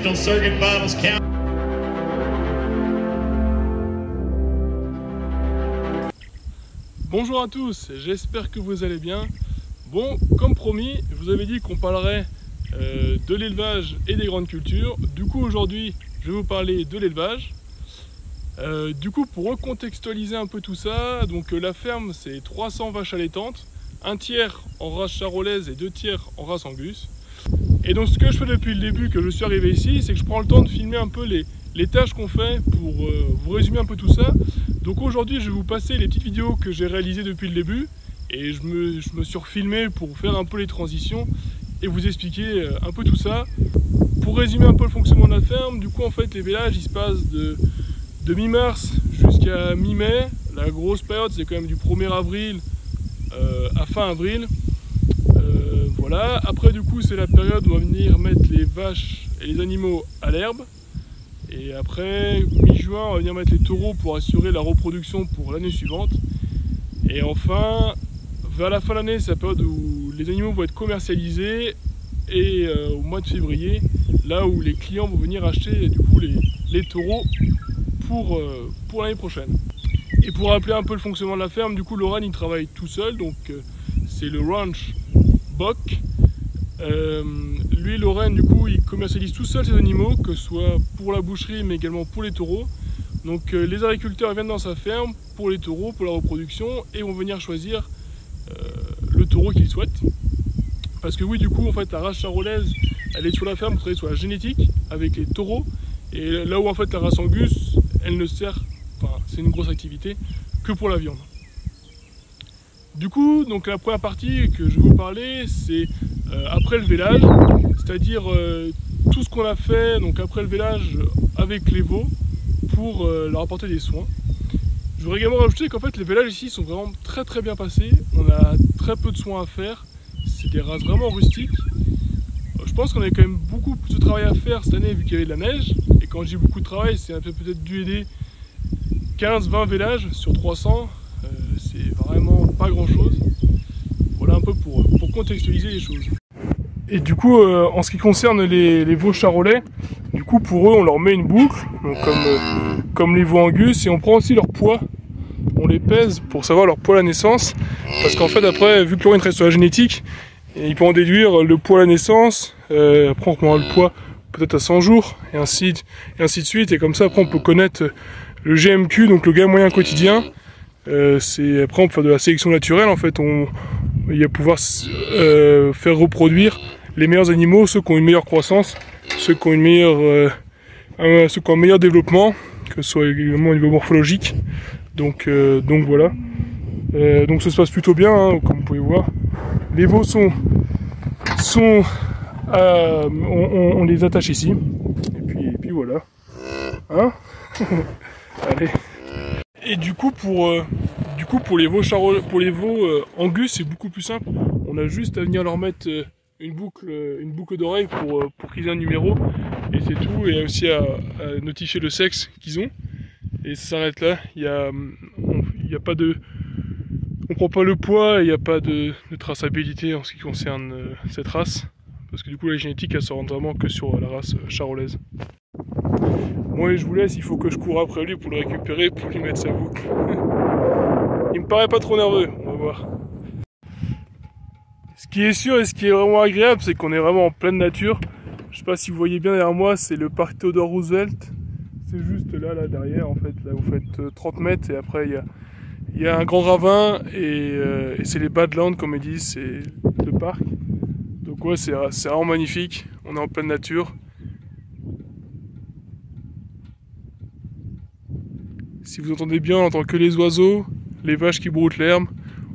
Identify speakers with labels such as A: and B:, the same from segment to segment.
A: till circuit bottles count.
B: Bonjour à tous, j'espère que vous allez bien. Bon, comme promis, je vous avais dit qu'on parlerait de l'élevage et des grandes cultures. Du coup, aujourd'hui, je vais vous parler de l'élevage. Du coup, pour recontextualiser un peu tout ça, donc la ferme, c'est 300 vaches allaitantes, un tiers en race charolaise et 2 tiers en race Angus. Et donc, ce que je fais depuis le début que je suis arrivé ici, c'est que je prends le temps de filmer un peu les tâches qu'on fait pour vous résumer un peu tout ça. Donc aujourd'hui, je vais vous passer les petites vidéos que j'ai réalisées depuis le début et je me suis refilmé pour faire un peu les transitions et vous expliquer un peu tout ça. Pour résumer un peu le fonctionnement de la ferme, du coup en fait les vélages ils se passent de mi-mars jusqu'à mi-mai. La grosse période c'est quand même du 1er avril à fin avril. Voilà. Après du coup c'est la période où on va venir mettre les vaches et les animaux à l'herbe. Et après, mi-juin, on va venir mettre les taureaux pour assurer la reproduction pour l'année suivante. Et enfin, vers la fin de l'année, c'est la période où les animaux vont être commercialisés. Et au mois de février, là où les clients vont venir acheter du coup les taureaux pour l'année prochaine. Et pour rappeler un peu le fonctionnement de la ferme, du coup, Laurent il travaille tout seul. Donc c'est le ranch Bock. Lui, Lorraine, du coup, il commercialise tout seul ses animaux, que ce soit pour la boucherie, mais également pour les taureaux. Donc les agriculteurs viennent dans sa ferme pour les taureaux, pour la reproduction, et vont venir choisir le taureau qu'ils souhaitent. Parce que oui, du coup, en fait, la race charolaise, elle est sur la ferme pour travailler sur la génétique, avec les taureaux. Et là où, en fait, la race Angus, elle ne sert, enfin, c'est une grosse activité, que pour la viande. Du coup, donc la première partie que je vais vous parler, c'est après le vélage, c'est-à-dire tout ce qu'on a fait donc après le vélage avec les veaux pour leur apporter des soins. Je voudrais également rajouter qu'en fait les vélages ici sont vraiment très bien passés. On a très peu de soins à faire, c'est des races vraiment rustiques. Je pense qu'on avait quand même beaucoup plus de travail à faire cette année vu qu'il y avait de la neige. Et quand je dis beaucoup de travail, c'est peut-être dû aider 15-20 vélages sur 300. C'est vraiment pas grand chose. Voilà un peu pour contextualiser les choses. Et du coup en ce qui concerne les veaux charolais, du coup pour eux on leur met une boucle, donc comme les veaux Angus, et on prend aussi leur poids, on les pèse pour savoir leur poids à la naissance, parce qu'en fait après vu que Laurent travaille sur la génétique, il peut en déduire le poids à la naissance, après on prend le poids peut-être à 100 jours, et ainsi de suite, et comme ça après on peut connaître le GMQ, donc le gain moyen quotidien. Après on peut faire de la sélection naturelle, en fait il va pouvoir faire reproduire les meilleurs animaux, ceux qui ont une meilleure croissance, ceux qui ont un meilleur développement, que ce soit également au niveau morphologique. Donc voilà. Donc ça se passe plutôt bien, hein, comme vous pouvez voir. Les veaux on les attache ici. Et puis voilà. Hein. Allez. Et du coup pour les veaux Angus, c'est beaucoup plus simple. On a juste à venir leur mettre une boucle d'oreille pour qu'ils aient un numéro, et c'est tout. Et aussi à notifier le sexe qu'ils ont. Et ça s'arrête là. On prend pas le poids, il n'y a pas de traçabilité en ce qui concerne cette race, parce que du coup la génétique elle se rend vraiment que sur la race charolaise. Moi je vous laisse, il faut que je cours après lui pour le récupérer, pour lui mettre sa boucle. Il me paraît pas trop nerveux, on va voir. Ce qui est sûr et ce qui est vraiment agréable, c'est qu'on est vraiment en pleine nature. Je sais pas si vous voyez bien derrière moi, c'est le parc Theodore Roosevelt. C'est juste là derrière, en fait. Là vous faites 30 mètres et après il y a un grand ravin et c'est les Badlands, comme ils disent, c'est le parc. Donc ouais, c'est vraiment magnifique. On est en pleine nature. Si vous entendez bien, on entend que les oiseaux, les vaches qui broutent l'herbe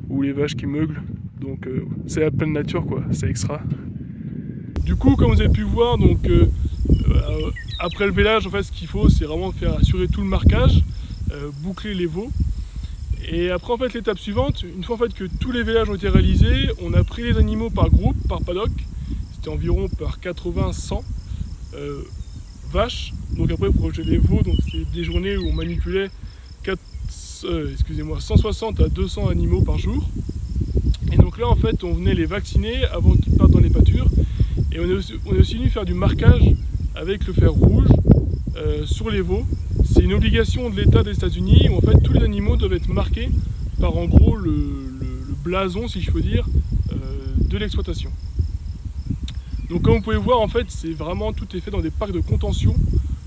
B: ou les vaches qui meuglent. Donc c'est la pleine nature, quoi, c'est extra. Du coup, comme vous avez pu voir, donc après le vélage, en fait, ce qu'il faut, c'est vraiment faire assurer tout le marquage, boucler les veaux. Et après, en fait, l'étape suivante, une fois en fait que tous les vélages ont été réalisés, on a pris les animaux par groupe, par paddock. C'était environ par 80-100 vaches. Donc après, pour projeter les veaux, donc c'est des journées où on manipulait 160 à 200 animaux par jour. Et donc là, là en fait on venait les vacciner avant qu'ils partent dans les pâtures. Et on est aussi venu faire du marquage avec le fer rouge sur les veaux. C'est une obligation de l'État des États-Unis où en fait tous les animaux doivent être marqués par en gros le blason, si je peux dire, de l'exploitation. Donc comme vous pouvez voir en fait c'est vraiment tout est fait dans des parcs de contention.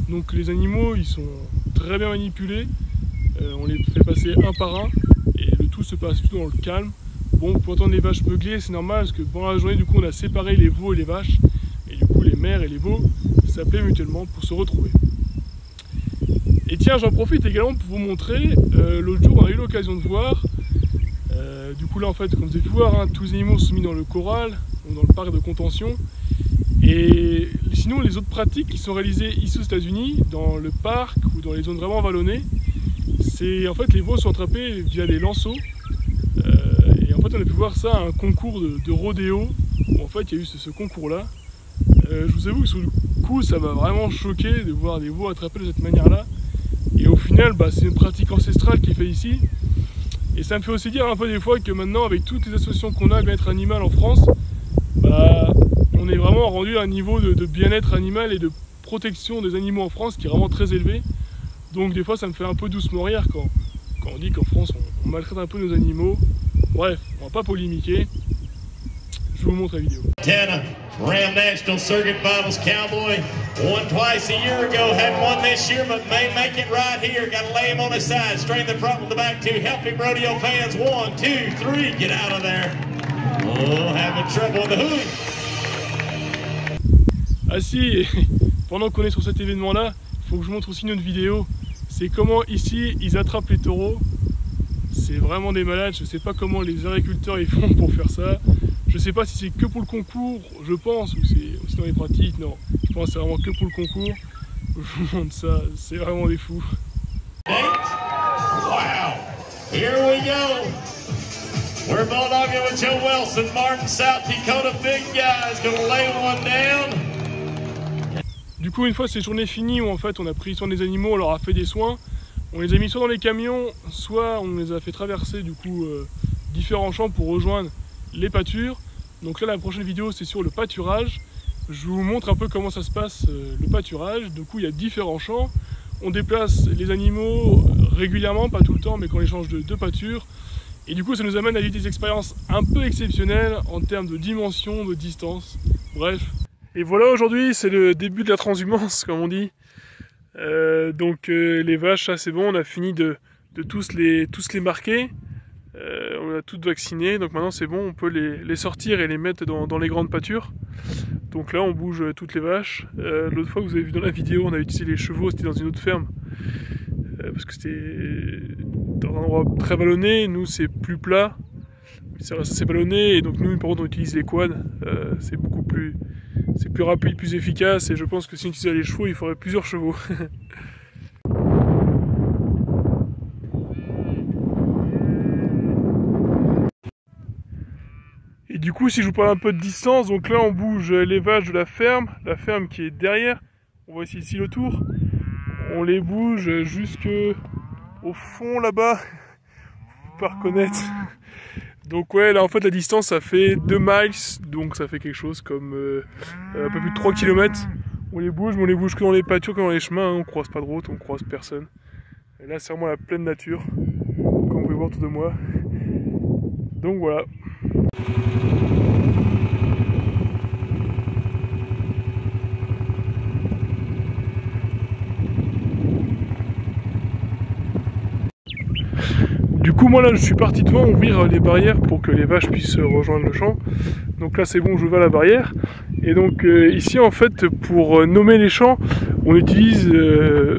B: Donc les animaux ils sont très bien manipulés, on les fait passer un par un et le tout se passe tout dans le calme. Bon, pour entendre les vaches meugler, c'est normal parce que pendant la journée, du coup, on a séparé les veaux et les vaches. Et du coup, les mères et les veaux s'appelaient mutuellement pour se retrouver. Et tiens, j'en profite également pour vous montrer, l'autre jour, on a eu l'occasion de voir. Du coup, là, en fait, comme vous avez pu voir, hein, tous les animaux sont mis dans le corral, ou dans le parc de contention. Et sinon, les autres pratiques qui sont réalisées ici aux États-Unis, dans le parc ou dans les zones vraiment vallonnées, c'est en fait les veaux sont attrapés via des lanceaux. Et en fait on a pu voir ça à un concours de rodéo où en fait il y a eu ce concours là. Je vous avoue que sur le coup ça m'a vraiment choqué de voir des veaux attrapés de cette manière là. Et au final c'est une pratique ancestrale qui est faite ici. Et ça me fait aussi dire un peu des fois que maintenant avec toutes les associations qu'on a à bien-être animal en France, on est vraiment rendu à un niveau de bien-être animal et de protection des animaux en France qui est vraiment très élevé. Donc des fois ça me fait un peu doucement rire quand on dit qu'en France on maltraite un peu nos animaux. Bref, on va pas polémiquer. Je vous montre la vidéo.
A: Montana, Ram National Circuit Finals Cowboy won twice a year ago, hadn't won this year, but may make it right here. Got to lay him on his side, straighten the front with the back two. Help him, rodeo fans. 1, 2, 3, get out of there. Oh, having trouble with the hooey.
B: Ah si, pendant qu'on est sur cet événement là, il faut que je montre aussi une autre vidéo. C'est comment ici ils attrapent les taureaux. C'est vraiment des malades, je sais pas comment les agriculteurs ils font pour faire ça. Je sais pas si c'est que pour le concours, je pense, ou c'est aussi dans les pratiques. Non, je pense que c'est vraiment que pour le concours. Je vous montre ça, c'est vraiment des fous.
A: Wow, here we go. We're bulldogging with Joe Wilson, Martin, South Dakota, big guys, gonna lay one down.
B: Du coup, une fois ces journées finies où en fait on a pris soin des animaux, on leur a fait des soins, on les a mis soit dans les camions, soit on les a fait traverser du coup différents champs pour rejoindre les pâtures. Donc là la prochaine vidéo c'est sur le pâturage. Je vous montre un peu comment ça se passe le pâturage. Du coup il y a différents champs. On déplace les animaux régulièrement, pas tout le temps, mais quand on les change de pâture. Et du coup ça nous amène à vivre des expériences un peu exceptionnelles en termes de dimension, de distance. Bref. Et voilà, aujourd'hui c'est le début de la transhumance comme on dit. Donc les vaches, ça c'est bon, on a fini de tous les marquer. On a toutes vaccinées, donc maintenant c'est bon, on peut les sortir et les mettre dans les grandes pâtures. Donc là on bouge toutes les vaches. L'autre fois que vous avez vu dans la vidéo, on a utilisé les chevaux, c'était dans une autre ferme. Parce que c'était dans un endroit très vallonné, nous c'est plus plat. Ça reste assez vallonné et donc nous par contre on utilise les quads. C'est beaucoup plus... C'est plus rapide, plus efficace et je pense que si on utilisait les chevaux, il faudrait plusieurs chevaux. Et du coup, si je vous parle un peu de distance, donc là on bouge les vaches de la ferme qui est derrière. On voit ici le tour. On les bouge jusque au fond là-bas. Faut pas reconnaître. Donc ouais, là en fait la distance ça fait 2 miles, donc ça fait quelque chose comme un peu plus de 3 km. On les bouge, mais on les bouge que dans les pâtures, que dans les chemins, hein. On croise pas de route, on croise personne. Et là c'est vraiment la pleine nature, comme vous pouvez voir autour de moi. Donc voilà. Du coup moi là je suis parti devant ouvrir les barrières pour que les vaches puissent rejoindre le champ. Donc là c'est bon, j'ouvre la barrière. Et donc ici en fait pour nommer les champs on utilise les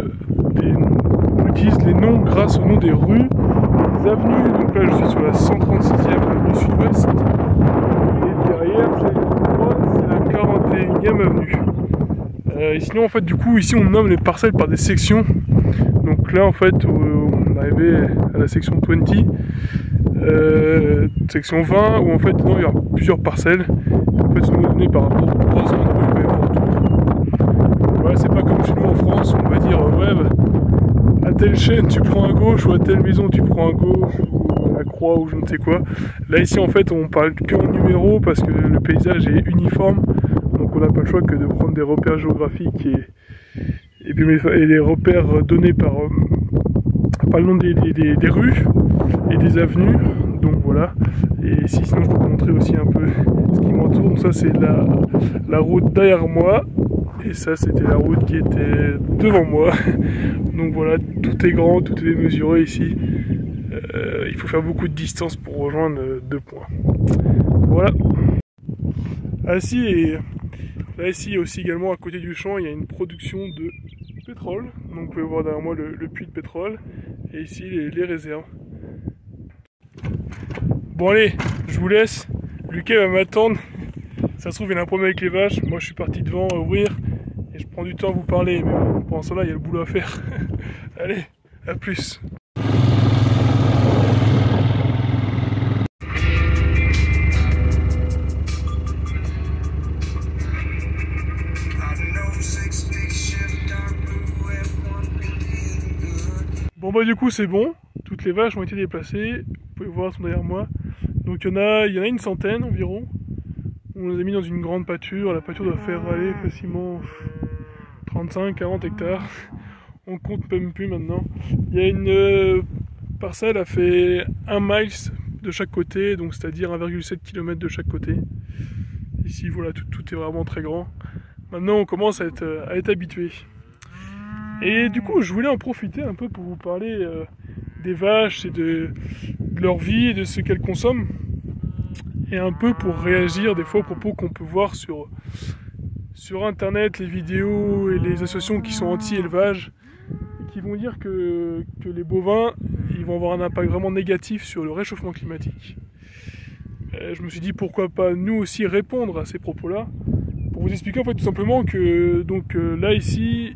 B: noms grâce au nom des rues, des avenues. Donc là je suis sur la 136e avenue sud-ouest. Et derrière c'est la 41e avenue. Et sinon en fait du coup ici on nomme les parcelles par des sections. Donc là en fait on est arrivé à la section 20, section 20 où en fait dedans il y aura plusieurs parcelles. En fait c'est donné par rapport aux croisements de rue qu'il va y avoir autour. Voilà, c'est pas comme chez nous en France où on va dire ouais à telle chaîne tu prends à gauche ou à telle maison tu prends à gauche ou à la croix ou je ne sais quoi. Là ici en fait on parle que en numéro parce que le paysage est uniforme, donc on n'a pas le choix que de prendre des repères géographiques et les repères donnés par le nom des rues et des avenues. Donc voilà, et sinon je peux vous montrer aussi un peu ce qui m'entoure. Donc ça c'est la route derrière moi, et ça c'était la route qui était devant moi. Donc voilà, tout est grand, tout est mesuré ici. Il faut faire beaucoup de distance pour rejoindre 2 points. Voilà. Là ici aussi également à côté du champ, il y a une production de pétrole. Donc vous pouvez voir derrière moi le puits de pétrole, et ici les réserves. Bon allez, je vous laisse. Lucas va m'attendre. Ça se trouve il y a un problème avec les vaches. Moi je suis parti devant à ouvrir et je prends du temps à vous parler. Mais bon, pendant cela il y a le boulot à faire. Allez, à plus. Bon bah du coup c'est bon, toutes les vaches ont été déplacées, vous pouvez voir, elles sont derrière moi. Donc il y en a une centaine environ. On les a mis dans une grande pâture, la pâture doit faire aller facilement 35-40 hectares. On compte même plus maintenant. Il y a une parcelle, a fait 1 mile de chaque côté, donc c'est-à-dire 1,7 km de chaque côté. Ici voilà, tout est vraiment très grand. Maintenant on commence à être habitué. Et du coup, je voulais en profiter un peu pour vous parler des vaches et de leur vie et de ce qu'elles consomment. Et un peu pour réagir des fois aux propos qu'on peut voir sur internet, les vidéos et les associations qui sont anti-élevage, qui vont dire que les bovins, ils vont avoir un impact vraiment négatif sur le réchauffement climatique. Je me suis dit pourquoi pas nous aussi répondre à ces propos-là, pour vous expliquer en fait tout simplement que là ici,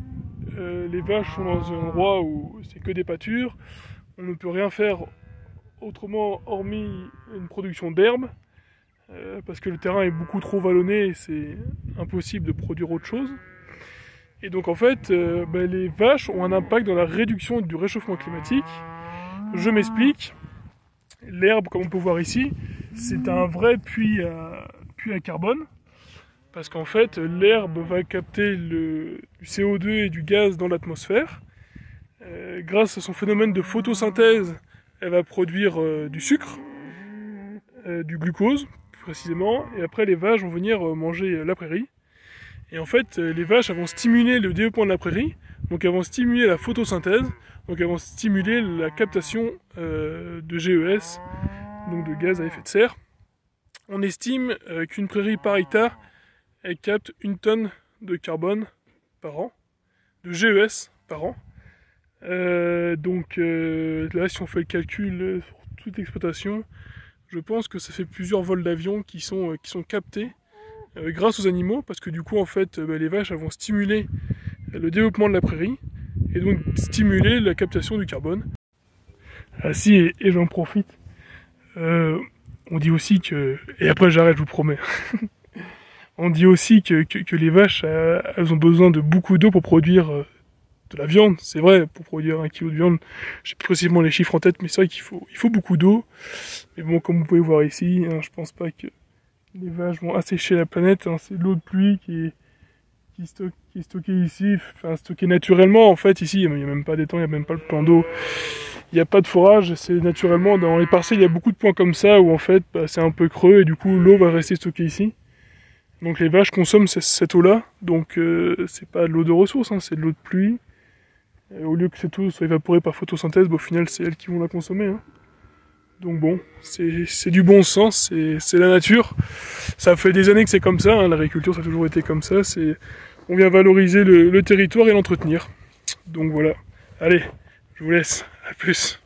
B: les vaches sont dans un endroit où c'est que des pâtures, on ne peut rien faire autrement hormis une production d'herbe, parce que le terrain est beaucoup trop vallonné et c'est impossible de produire autre chose. Et donc en fait, les vaches ont un impact dans la réduction du réchauffement climatique. Je m'explique. L'herbe, comme on peut voir ici, c'est un vrai puits à carbone. Parce qu'en fait, l'herbe va capter du CO2 et du gaz dans l'atmosphère. Grâce à son phénomène de photosynthèse, elle va produire du sucre, du glucose, plus précisément. Et après, les vaches vont venir manger la prairie. Et en fait, les vaches elles vont stimuler le développement de la prairie. Donc elles vont stimuler la photosynthèse. Donc elles vont stimuler la captation de GES, donc de gaz à effet de serre. On estime qu'une prairie par hectare, elle capte 1 tonne de carbone par an, de GES par an. Là, si on fait le calcul sur toute exploitation, je pense que ça fait plusieurs vols d'avion qui sont captés grâce aux animaux, parce que du coup, en fait, les vaches elles vont stimuler le développement de la prairie, et donc stimuler la captation du carbone. Ah si, et j'en profite, on dit aussi que... Et après j'arrête, je vous promets. On dit aussi que les vaches, elles ont besoin de beaucoup d'eau pour produire de la viande. C'est vrai, pour produire 1 kg de viande, j'ai plus précisément les chiffres en tête, mais c'est vrai qu'il faut beaucoup d'eau. Mais bon, comme vous pouvez voir ici, je pense pas que les vaches vont assécher la planète. C'est de l'eau de pluie qui est stockée ici, enfin stockée naturellement. En fait, ici, il n'y a même pas d'étang, il n'y a même pas le plan d'eau. Il n'y a pas de forage, c'est naturellement, dans les parcelles, il y a beaucoup de points comme ça, où en fait, c'est un peu creux, et du coup, l'eau va rester stockée ici. Donc les vaches consomment cette eau-là, donc c'est pas de l'eau de ressource, c'est de l'eau de pluie. Et au lieu que cette eau soit évaporée par photosynthèse, au final c'est elles qui vont la consommer. Donc bon, c'est du bon sens, c'est la nature. Ça fait des années que c'est comme ça, l'agriculture ça a toujours été comme ça. On vient valoriser le territoire et l'entretenir. Donc voilà, allez, je vous laisse, à plus.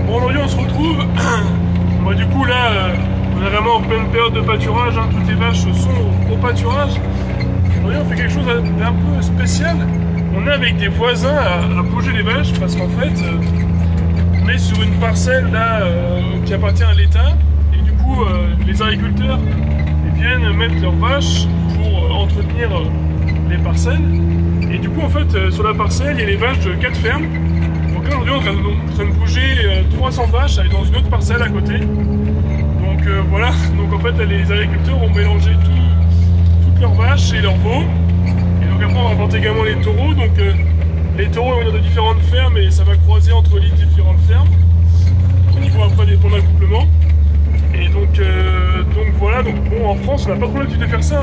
B: Aujourd'hui on se retrouve, du coup là on est vraiment en pleine période de pâturage, toutes les vaches sont au pâturage. Aujourd'hui on fait quelque chose d'un peu spécial, on est avec des voisins à bouger les vaches parce qu'en fait on est sur une parcelle là qui appartient à l'État et du coup les agriculteurs viennent mettre leurs vaches pour entretenir les parcelles. Et du coup en fait sur la parcelle il y a les vaches de 4 fermes. Donc là aujourd'hui on est en train de bouger 300 vaches dans une autre parcelle à côté. Donc voilà, donc en fait les agriculteurs ont mélangé toutes leurs vaches et leurs veaux. Et donc après on rapporte également les taureaux. Donc les taureaux vont venir de différentes fermes et ça va croiser entre les différentes fermes. Au niveau après des points d'accouplement. Et donc voilà, donc bon, en France on n'a pas trop l'habitude de faire ça.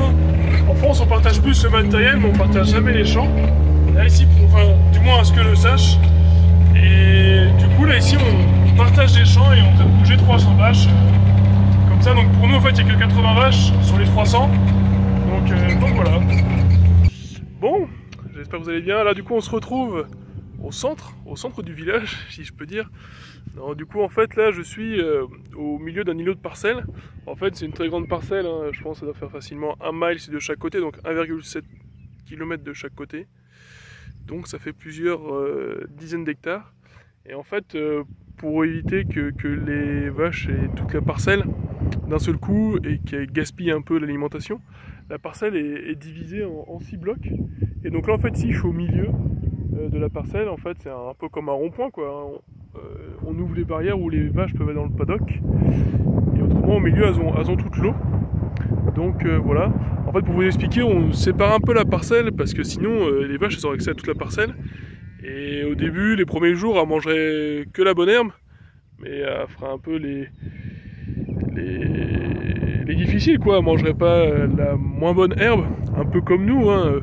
B: En France on partage plus le matériel mais on partage jamais les champs. Là ici, enfin du moins à ce que je sache. Et du coup là ici on partage les champs et on va bouger 300 vaches. Comme ça, donc pour nous en fait il n'y a que 80 vaches sur les 300. Donc voilà. Bon, j'espère que vous allez bien. Là du coup on se retrouve au centre du village si je peux dire. Alors, du coup en fait là je suis au milieu d'un îlot de parcelles. En fait c'est une très grande parcelle, hein. Je pense que ça doit faire facilement 1 mile de chaque côté, donc 1,7 km de chaque côté. Donc ça fait plusieurs dizaines d'hectares. Et en fait pour éviter que les vaches aient toute la parcelle d'un seul coup et qu'elles gaspillent un peu l'alimentation, la parcelle est divisée en 6 blocs. Et donc là en fait si je suis au milieu de la parcelle, en fait c'est un peu comme un rond-point quoi. On ouvre les barrières où les vaches peuvent aller dans le paddock. Et autrement au milieu elles ont toute l'eau. Donc voilà. En fait pour vous expliquer, on sépare un peu la parcelle parce que sinon les vaches elles auraient accès à toute la parcelle. Et au début, les premiers jours, elles mangeraient que la bonne herbe. Mais elles feraient un peu les difficiles quoi. Elles mangeraient pas la moins bonne herbe. Un peu comme nous hein.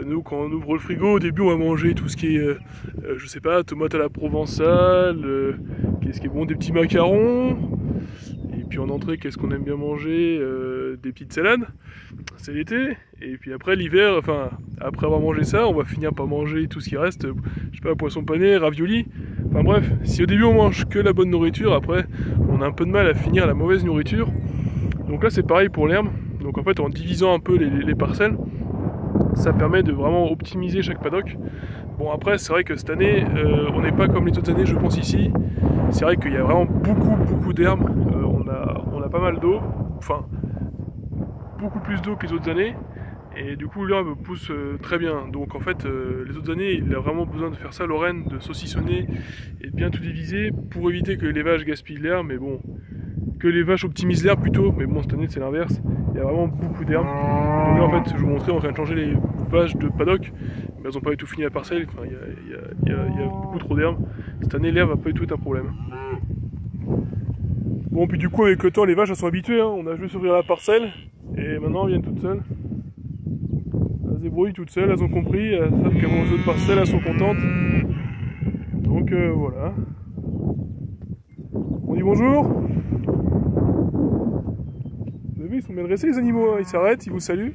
B: Nous, quand on ouvre le frigo, au début, on va manger tout ce qui est, je sais pas, tomates à la provençale, qu'est-ce qui est bon, des petits macarons. Et puis en entrée, qu'est-ce qu'on aime bien manger, des petites salades. C'est l'été. Et puis après, l'hiver, enfin, après avoir mangé ça, on va finir par manger tout ce qui reste, je sais pas, poisson pané, ravioli. Enfin bref, si au début on mange que la bonne nourriture, après, on a un peu de mal à finir la mauvaise nourriture. Donc là, c'est pareil pour l'herbe. Donc en fait, en divisant un peu les parcelles, ça permet de vraiment optimiser chaque paddock. Bon après c'est vrai que cette année on n'est pas comme les autres années je pense ici. C'est vrai qu'il y a vraiment beaucoup d'herbes. On a pas mal d'eau, enfin beaucoup plus d'eau que les autres années. Et du coup l'herbe pousse très bien. Donc en fait les autres années il a vraiment besoin de faire ça Lorraine, de saucissonner et de bien tout diviser pour éviter que les vaches gaspillent l'herbe. Mais bon, que les vaches optimisent l'herbe plutôt. Mais bon cette année c'est l'inverse. Il y a vraiment beaucoup d'herbes. Donc là en fait je vous montrais, on vient de changer les vaches de paddock, mais elles n'ont pas du tout fini la parcelle, enfin, il y a beaucoup trop d'herbes. Cette année l'herbe va pas du tout être un problème. Bon puis du coup avec le temps les vaches elles sont habituées, hein. On a juste ouvrir la parcelle et maintenant elles viennent toutes seules. Elles se débrouillent toutes seules, elles ont compris, elles savent qu'elles vont aux autres parcelles, elles sont contentes. Donc voilà. On dit bonjour. Vous avez vu, ils sont bien dressés les animaux, hein. Ils s'arrêtent, ils vous saluent.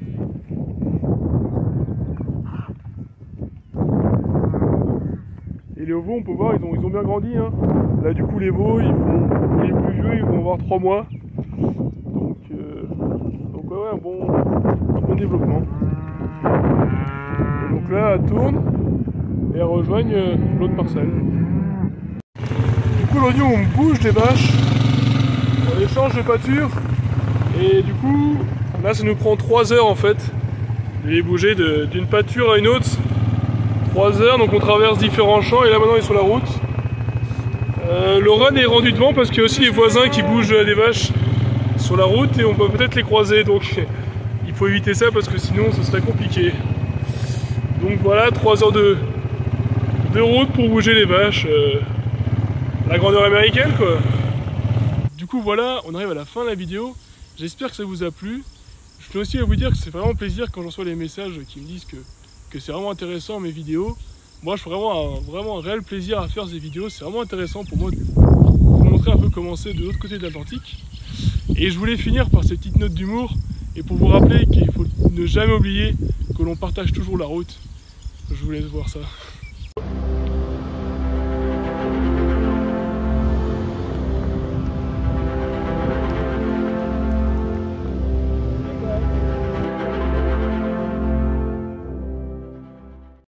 B: Et les veaux, on peut voir, ils ont bien grandi. Hein. Là, du coup, les veaux, les plus vieux, ils vont avoir 3 mois. Donc ouais, un bon développement. Et donc là, elles tournent et elles rejoignent l'autre parcelle. Du coup, aujourd'hui, on bouge des vaches. On échange de pâture. Et du coup, là, ça nous prend 3 heures en fait. De les bouger d'une pâture à une autre. 3 heures, donc on traverse différents champs et là maintenant ils sont sur la route. Le run est rendu devant parce qu'il y a aussi les voisins qui bougent des vaches sur la route et on peut peut-être les croiser, donc il faut éviter ça parce que sinon ce serait compliqué. Donc voilà, 3 heures de route pour bouger les vaches. La grandeur américaine quoi. Du coup voilà, on arrive à la fin de la vidéo. J'espère que ça vous a plu. Je tiens aussi à vous dire que c'est vraiment plaisir quand j'en reçois les messages qui me disent que c'est vraiment intéressant mes vidéos. Moi je fais vraiment un réel plaisir à faire ces vidéos. C'est vraiment intéressant pour moi de vous montrer un peu comment c'est de l'autre côté de l'Atlantique. Et je voulais finir par cette petite note d'humour et pour vous rappeler qu'il faut ne jamais oublier que l'on partage toujours la route. Je vous laisse voir ça.